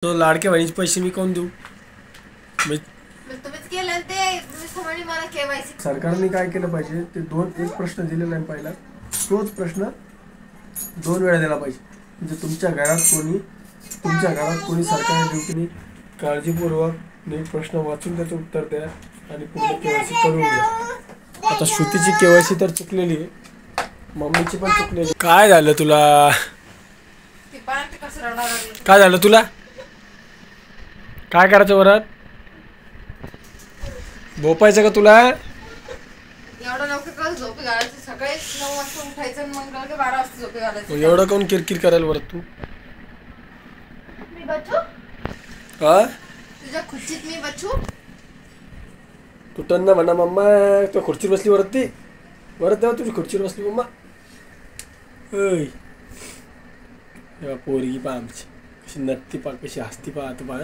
तो लाडक्या बहिणीचे पैसे मी कोण देऊ? तुम्हीच केलं ते, तुम्हीच म्हणे मला केवायसी. सरकारने काय केलं पाहिजे ते एक प्रश्न दिलेला आहे पहिला, तोच प्रश्न 2 वेळा दिला पाहिजे. म्हणजे तुमच्या घरात कोणी सरकारी ड्युटीने काळजीपूर्वक नीट प्रश्न वाचून त्याचं उत्तर द्या आणि पूर्ण केवायसी करून घ्या. आता श्रुतीची केवायसी तर चुकलेली आहे, मम्मीची पण चुकलेली. काय झालं तुला? काय झालं तुला? काय करायचं वरात? झोपायचं का तुला? एवढं लवकर कस झोपी घालायची? सकाळी 9 वाजता उठायचं आणि मग 12 वाजता झोपी घालायचं. एवढं कोण किरकिर करायला वरत तू? मी बचू? हा? तुझ्या खुर्चीत मी बचू? तू टन्न म्हणा मम्मा, तू खुर्चीवर बसली वरत ती वरत तेव्हा तुझी खुर्चीवर बसली मम्मा. होय तेव्हा पोरगी पहा आमची कशी नटती पहा, कशी हसती पहा. तू पहा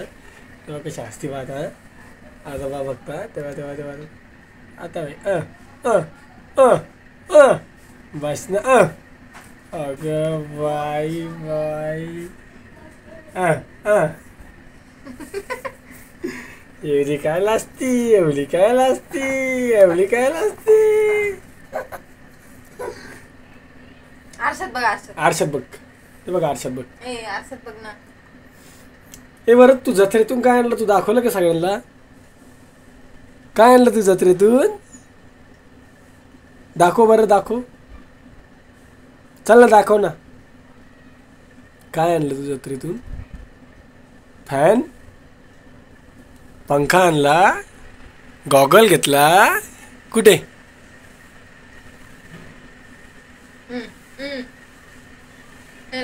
तेव्हा कशी हसती पाहता. आता बा बघता तेव्हा तेव्हा तेव्हा आता बस ना. अगं बाई बाई एवढी काय लाजती, एवढी काय लाजती, एवढी काय लाजती. आरशात बघ, आरशात बघ, ते बघ आरशात बघ. आरशात बघ ना. हे बरं, तू जत्रेतून काय आणलं? तू दाखवलं का सगळ्यांना? काय आणलं तू जत्रेतून? दाखव बरं, दाखव. चल ना दाखव ना. काय आणलं तू जत्रेतून? फॅन, पंखा आणला, गॉगल घेतला. कुठे?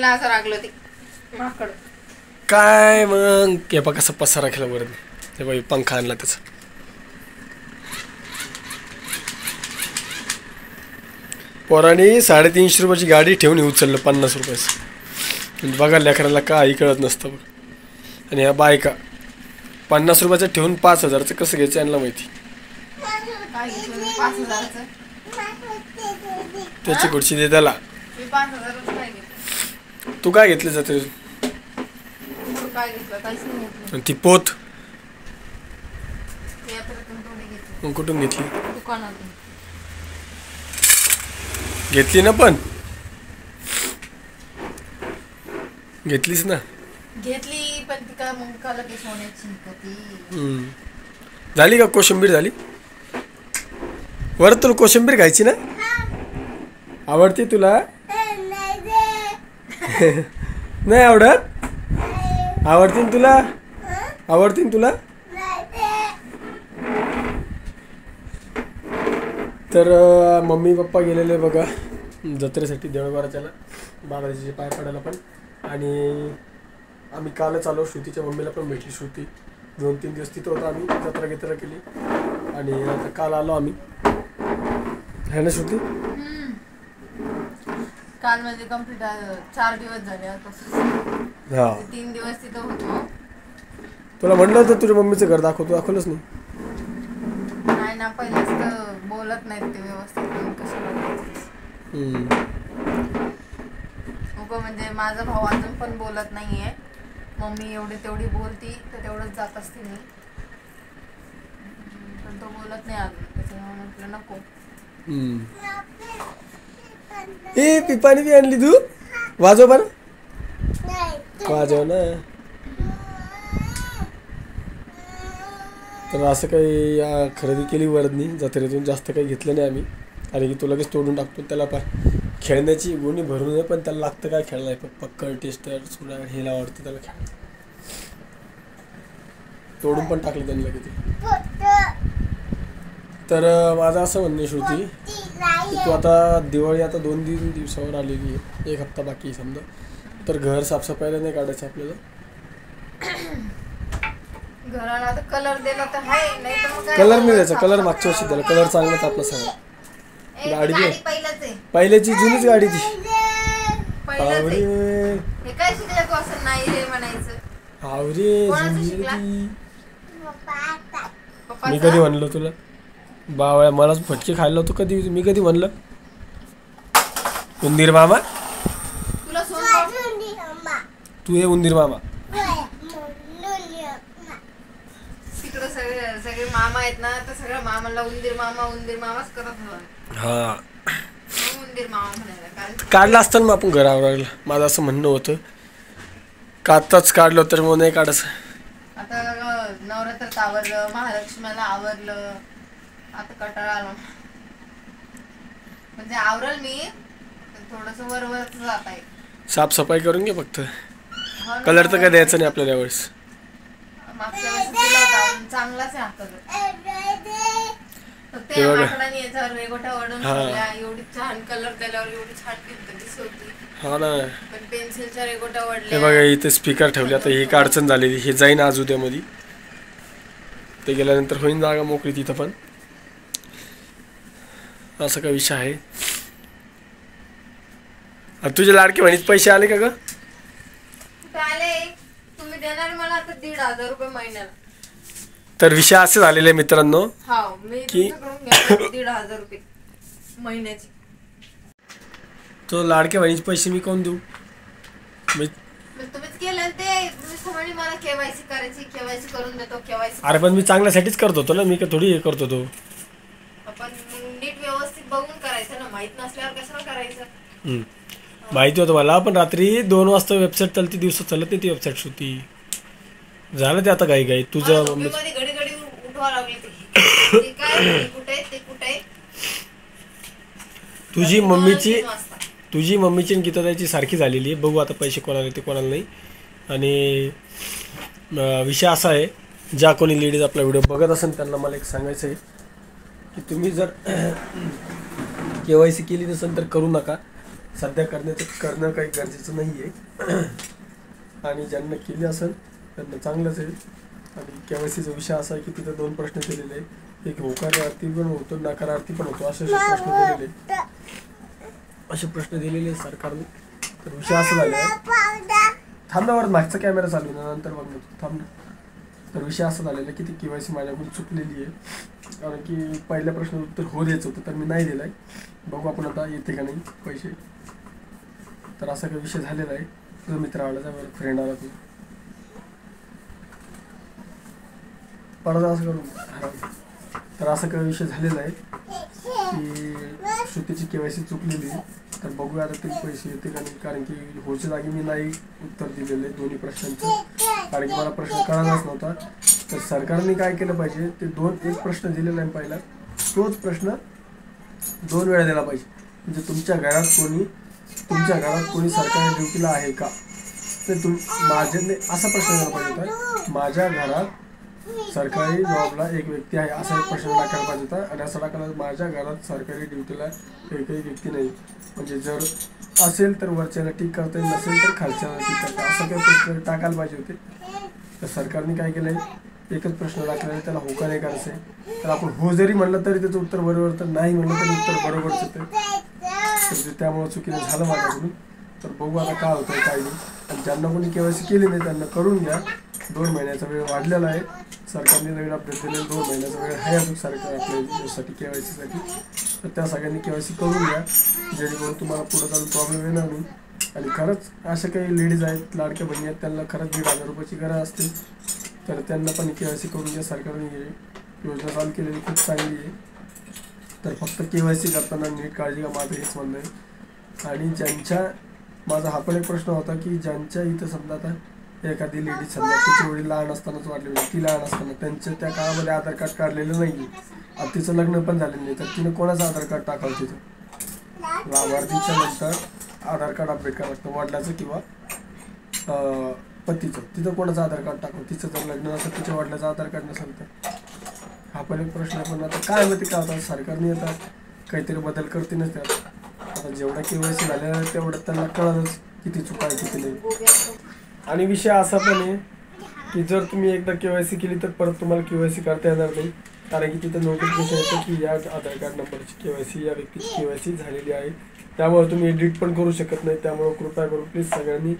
असं रागलं ती माकड. काय मग केपा कसं पसारा केला बरं. ते बाई पंखा आणला त्याचा. पोरांनी 350 रुपयाची गाडी ठेवून उचललं 50 रुपयाचं. बघा लेकराला काही कळत नसतं बघ. आणि ह्या बायका 50 रुपयाचं ठेवून 5000चं कसं घ्यायचं यांना माहिती. त्याची खुर्ची दे त्याला. तू काय घेतलं जाते? ती पोत कुठून घेतली? घेतली ना, पण घेतलीस ना? घेतली पण ती काय मग काला की सोन्याची झाली का? कोशिंबीर झाली? वर तुला कोशिंबीर खायची ना? आवडते तुला? नाही आवडत? आवडते तुला? आवडते तुला? तर मम्मी पप्पा गेलेले बघा जत्रेसाठी देवळबाराच्याला, बाबाजीचे पाय पडायला पण. आणि आम्ही कालच आलो. श्रुतीच्या मम्मीला पण भेटली. श्रुती 2-3 दिवस तिथं होता. आम्ही जत्रा केली आणि आता काल आलो आम्ही. है ना श्रुती? काल म्हणजे कंप्लीट 4 दिवस झाले. हा, 3 दिवस तिथं होतो. तुला म्हटलं होतं तुझ्या मम्मीचं घर दाखवतो, दाखवलंच नाही. नाही ना, पहिलेच तर बोलत नाहीत ते व्यवस्थित. म्हणजे माझा भाऊ अजून पण बोलत नाहीये. मम्मी एवढी तेवढी बोलती तर तेवढंच जात असते मी, पण तो बोलत नाही अजून. त्याच्यामुळे म्हटलं नको. ए पिपाणी बी आणली तू? वाजव बरं, वाजव ना. तर असं काही खरेदी केली वरदनी जत्रेतून. जास्त काही घेतलं नाही आम्ही, आणि की तो लगेच तोडून टाकतो. त्याला पण खेळण्याची गोणी भरून नये, पण त्याला लागतं काय खेळायला? पक्कड, टेस्टर, सुद्धा हे आवडतं त्याला खेळ. तोडून पण टाकलं त्यांनी लगेच. तर माझं असं म्हणणं श्रुती, तू आता दिवाळी आता 2-3 दिवसावर आलेली आहे, 1 हप्ता बाकी आहे समजा. तर घर साफसफाईला नाही काढायचं आपल्याला? घराला आता कलर दिला तर आहे, नाही तर मग कलर नाही द्यायचा. कलर मागच्या वर्षी द्यायला. कलर चांगलाच आपला सगळा. गाडी पहिल्याची जुनीच गाडी ती. हे काय शिकलं तू असं नाही रे म्हणायचं? आवरे मी कधी म्हणलो तुला? बावळ्या, मलाच फटके खायला होतो कधी? मी कधी म्हणलं? उंदीर मामा, तू ये उंदीर मामा. सगळे सगळे मामा आहेत ना, तर सगळ्या मामाला उंदीर मामाच करत होता. हा उंदीर मामा म्हणायला कारण काढलं असतं ना मग आपण घरावर. माझं असं म्हणणं होतं का आत्ताच काढलं तर मग नाही काढायचं. आता नवरात्रात आवरलं, महालक्ष्मीला आवरलं, आता कटाळा आला. म्हणजे आवरल मी, थोडस वरवरच जात आहे. साफसफाई करून घे फक्त. हो ना, कलर तर काय द्यायचं नाही आपल्याला यावेळेस. मागच्या वेळेस दिला होता, चांगलाच आहे हा कलर. फक्त हे या बघा. माकडाने याच्यावर रेगोट्या ओढून हा. ठेवल्या. एवढी छान कलर त्याच्यावर, एवढी छान भिंत दिसत होती. हा ना. पण पेन्सिलच्या रेगोट्या हे ओढल्या. बघा इथे स्पीकर ठेवले. आता ही एक अडचण झालेली. हे जाईन आज उद्यामध्ये. ते गेल्यानंतर होईन जागा मोकळी तिथं पण. असा काय विषय आहे. आणि तुझे लाडके बहिणीचे पैसे आले का ग? कुठे आले? तुम्ही देणार मला आता 1,500 रुपये महिन्याला. तर विषय असे झालेले आहे मित्रांनो हा, मी की- तुमच्याकडून घेणार 1,500 रुपये महिन्याची. तो लाडक्या बहिणीचे पैसे मी कोण देऊ? मग तुम्हीच केलं ते. तुम्ही म्हणे मला केवायसी करायची, केवायसी करून देतो, केवायसी. अरे पण मी चांगल्यासाठीच करत होतो ना. मी का थोडी हे करत होतो. आपण नीट व्यवस्थित बघून करायचं ना. माहित नसल्यावर कशाला करायचं. माहिती होतं मला. पण रात्री 2 वाजता वेबसाईट चालती, दिवसात चालत नाही ती वेबसाईट होती. झालं ते आता काही काही तुझं मला झोपेमध्ये घडी घडी उठवा लागली ते काय हे कुठे आहे, ते कुठे आहे. तुझी रात्री मम्मीची 2-3 वाजता. तुझी मम्मीची आणि गीताताईची सारखी झालेली आहे. बघू आता पैसे कोणाला येते कोणाला नाही. आणि विषय असा आहे, ज्या कोणी लेडीज आपला व्हिडिओ बघत असेल त्यांना मला एक सांगायचं आहे की तुम्ही जर KYC केली नसेल तर करू नका. सध्या करणं काही गरजेचं नाही आहे. आणि ज्यांना केली असेल त्यांना चांगलंच आहे. आणि KYCचा विषय असा आहे की तिथं 2 प्रश्न दिलेले आहे. एक होकारार्थी पण होतो, नकारार्थी पण होतो. असे प्रश्न दिलेले असे प्रश्न दिलेले सरकारने. तर विषय असं झाला आहे. थांबण्यावर मागचा कॅमेरा चालू आहे ना, नंतर बघ थांब ना. तर विषय असा झालेला की ती KYC माझ्याकडून चुकलेली आहे. कारण की पहिल्या प्रश्नाचं उत्तर हो द्यायचं होतं तर मी नाही दिलं आहे. बघू आपण आता येते का नाही पैसे. तर असा काही विषय झालेला आहे. तुझा मित्र आला, जा फ्रेंड आला तुझा. परत असं करून. तर असा काही विषय झालेला आहे की श्रुतीची KYC चुकलेली आहे. तर बघूया आता ते पैसे येते का नाही. कारण की होच्या जागी मी नाही उत्तर दिलेलं आहे दोन्ही प्रश्नांचं. कारण की मला प्रश्न कळालाच नव्हता. तर सरकारने काय केलं पाहिजे, ते एक प्रश्न दिलेला आहे पहिला, तोच प्रश्न 2 वेळा दिला पाहिजे. म्हणजे तुमच्या घरात कोणी सरकारी ड्युटीला आहे का, ते माझ्याने असा प्रश्न दिला पाहिजे होता. माझ्या घरात सरकारी जॉबला एक व्यक्ती आहे असा एक प्रश्न टाकायला पाहिजे होता. आणि असं टाकायला माझ्या घरात सरकारी ड्युटीला एकही व्यक्ती नाही. म्हणजे जर असेल तर वरच्याला टिक करता येईल, नसेल तर खालच्याला टिक करता, असं काही प्रश्न टाकायला पाहिजे होते. तर सरकारने काय केलं आहे, एकच प्रश्न टाकलेला आहे, त्याला हो का नाही करायचं आहे. तर आपण हो जरी म्हणलं तरी त्याचं उत्तर बरोबर, तर नाही म्हणलं तरी उत्तर बरोबरच येतं. तर त्यामुळे चुकीनं झालं माझ्याकडून. तर बघू आता काय होतं काय नाही. आणि ज्यांना कोणी KYC केली नाही त्यांना करून घ्या. 2 महिन्याचा वेळ वाढलेला आहे. सरकारने नवीन अपडेट दिलेला 2 महिन्याचा वेळ आहे अजून सरकार आपल्यासाठी KYC साठी. तर त्या सगळ्यांनी KYC करून घ्या, जेणेकरून तुम्हाला पुढे चालून प्रॉब्लेम येणार नाही. आणि खरंच अशा काही लेडीज आहेत, लाडक्या बहिणी आहेत, त्यांना खरंच 1,500 रुपयाची गरज असते. तर त्यांना पण KYC करून घ्या. सरकारने योजना चालू केलेली खूप चांगली आहे. तर फक्त KYC करताना नीट काळजी घ्या, माझं हेच म्हणणं आहे. आणि माझा हा पण एक प्रश्न होता की ज्यांच्या इथं समजा आता एखादी लेडीज समजा तिची वडील लहान असतानाच वाढली, म्हणजे ती लहान असताना त्यांच्या त्या काळामध्ये आधार कार्ड काढलेलं नाही आहे. तिचं लग्न पण झालेलं नाही, तर तिनं कोणाचं आधार कार्ड टाकावं तिथं? लाभार्थीच्या नंतर आधार कार्ड अपडेट करावं लागतं, वडिलाचं किंवा पतीचं. तिथं कोणाचं आधार कार्ड टाकावं? तिचं जर लग्न नसेल, तिच्या वडिलाचं आधार कार्ड नसेल तर. हा पण एक प्रश्न आहे. पण आता काय माहिती का, आता सरकारने आता काहीतरी बदल करतीलच त्यात. आता जेवढा KYC झालेला आहे तेवढं त्यांना कळलंच किती चुका आहे किती नाही. आणि विषय असा पण आहे की जर तुम्ही एकदा KYC केली तर परत तुम्हाला KYC करता येणार नाही. कारण की तिथं नोटिफिकेशन येतं की या आधार कार्ड नंबरची KYC, या व्यक्तीची KYC झालेली आहे. त्यामुळे तुम्ही एडिट पण करू शकत नाही. त्यामुळे कृपया करून प्लीज सगळ्यांनी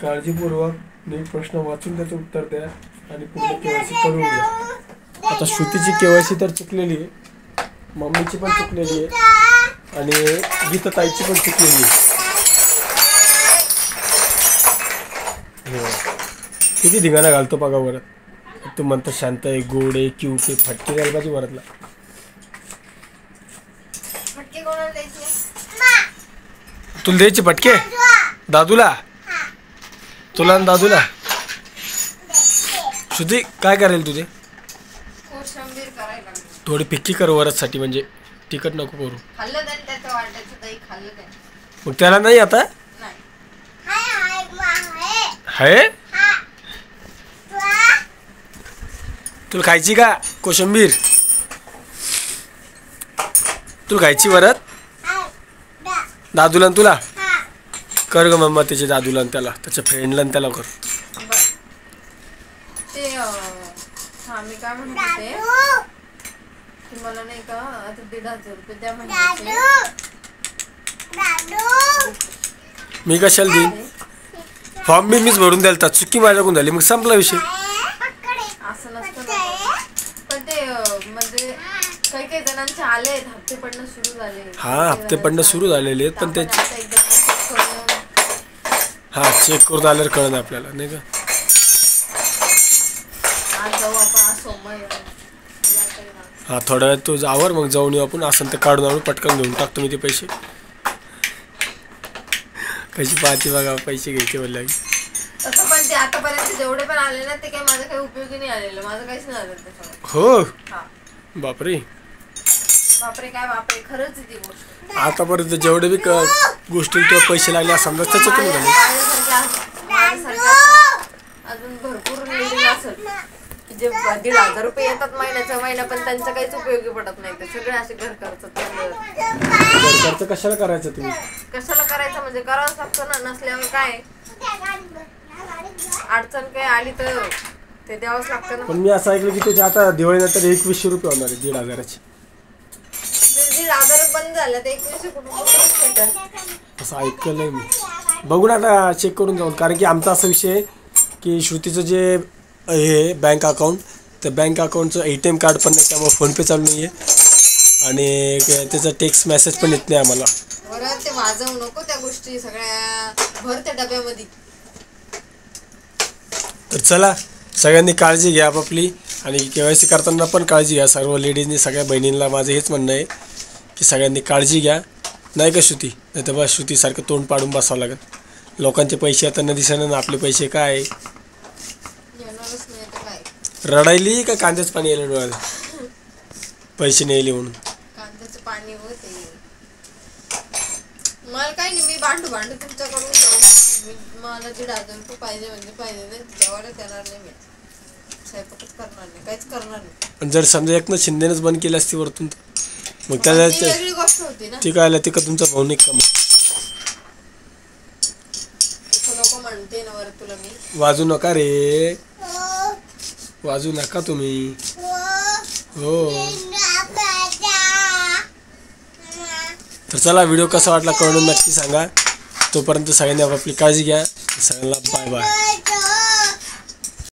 काळजीपूर्वक नीट प्रश्न वाचून त्याचं उत्तर द्या आणि पूर्ण KYC करून घ्या. आता श्रुतीची KYC तर चुकलेली आहे, मम्मीची पण चुकलेली आहे आणि गीताताईची पण चुकलेली आहे. किती धिंगाणा घालतो बघा बरं. तू म्हणतो शांत आहे, गोड आहे, क्यूट आहे, फटके द्यायला पाहिजे वरातला. फटके कोणाला द्यायचे? तुला द्यायचे फटके दादूला, तुला आणि दादूला. श्रुती काय करेल तुझे? कोशिंबीर करायला लागली. थोडी फिक्की कर वरचसाठी, म्हणजे तिखट नको करू. खाल्लं त्याने त्याचं वाटायचं दही खाल्लं त्याने. मग त्याला नाही आता नाही. आहे. तुला खायची का कोशिंबीर? तुला खायची वरत दादूला आणि तुला? कर ग मम्मा त्याच्या दादूला आणि त्याला, त्याच्या फ्रेंडला आणि त्याला कर. बरं. ते हा मी काय म्हणत होते की मला नाही का आता 1,500 रुपये द्या म्हणजे. मी कशाला देईन? फॉर्म बी मीच भरून द्यायला, चुकी माझ्याकडून झाली, मग संपला विषय. असं नसतं ना. पण ते म्हणजे काही काही जणांचे आले आहेत, हप्ते पडणं सुरू झाले. हा हप्ते पडणं सुरू झालेले आहेत, पण ते आता एकदा check करून हा चेक करून आल्यावर कळलं आपल्याला नाही का. आज जाऊ आपण, आज सोमवार आहे. हा थोड्या वेळात तू आवर, मग जाऊन येऊ आपण. असं ते काढून आणून पटकन घेऊन टाकतो मी ते पैसे. कशी पाहते बघा पैसे घ्यायचे बोलले. तसं पण ते आतापर्यंत जेवढे पण आले ना ते काही माझं काही उपयोगी नाही आलेलं, माझं काहीच नाही आलं त्याच्यावर. हो हा बापरे. बापरे काय बापरे, खरंच आहे ती गोष्ट. आतापर्यंत जेवढे बी गोष्टी किंवा पैसे लागले समजा त्याच्यातून झाले. माझ्यासारख्या अजून भरपूर लेडीज असेल की जे 1,500 रुपये येतात महिन्याचा महिना, पण त्यांचं काहीच उपयोगी पडत नाही. ते सगळे असे घर खर्च कशाला करायचं तुम्ही? कशाला करायचं म्हणजे करावंच लागतं ना. नसल्यावर काय अडचण काय आली तर ते द्यावंच लागतं ना. पण मी असं ऐकलं की त्याचे आता दिवाळीनंतर 2100 रुपये होणार आहे 1,500चे. 1,500 बंद झालं तर 2100 कुठून भेटल? असं ऐकलंय मी. बघू ना आता चेक करून जाऊन. कारण की आमचा असा विषय आहे की श्रुतीचं जे हे बँक अकाउंट, त्या बँक अकाउंटचं ATM कार्ड पण नाही, त्यामुळे फोनपे चालू नाही आहे आणि त्याचा टेक्स्ट मेसेज पण येत नाही आम्हाला. बरं ते वाजवू नको त्या गोष्टी सगळ्या, भर त्या डब्यामध्ये. तर चला सगळ्यांनी काळजी घ्या आपापली, आणि KYC करताना पण काळजी घ्या. सर्व लेडीजनी, सगळ्या बहिणींना माझं हेच म्हणणं आहे की सगळ्यांनी काळजी घ्या. नाही का श्रुती? नाही तर बस श्रुतीसारखं तोंड पाडून बसावं लागेल. लोकांचे पैसे आता न दिसणार ना, आपले पैसे काय येणारच नाही तर काय. रडायली का कांद्याच पाणी यायला डोळ्याला? पैसे नाही म्हणून. कांद्याचं पाणी होते. मला काही नाही, मी भांडू तुमच्याकडून जाऊ. मला 1,500 रुपये पाहिजे म्हणजे पाहिजे, नाही जेवायला येणार नाही. मी स्वयंपाकच करणार नाही, काहीच करणार नाही. पण जर समजा एकनाथ शिंदेनेच बंद केली असती वरतून, मग त्याला वेगळी गोष्ट होती ना. ती काय ती का तुमचा भाऊ नाही का? मग नको म्हणते ना वर तुला मी. वाजू नका रे, वाजू नका तुम्ही. हो तर चला, व्हिडिओ कसा वाटला कळून नक्की सांगा. तोपर्यंत सगळ्यांनी आपापली काळजी घ्या. सगळ्यांना बाय बाय.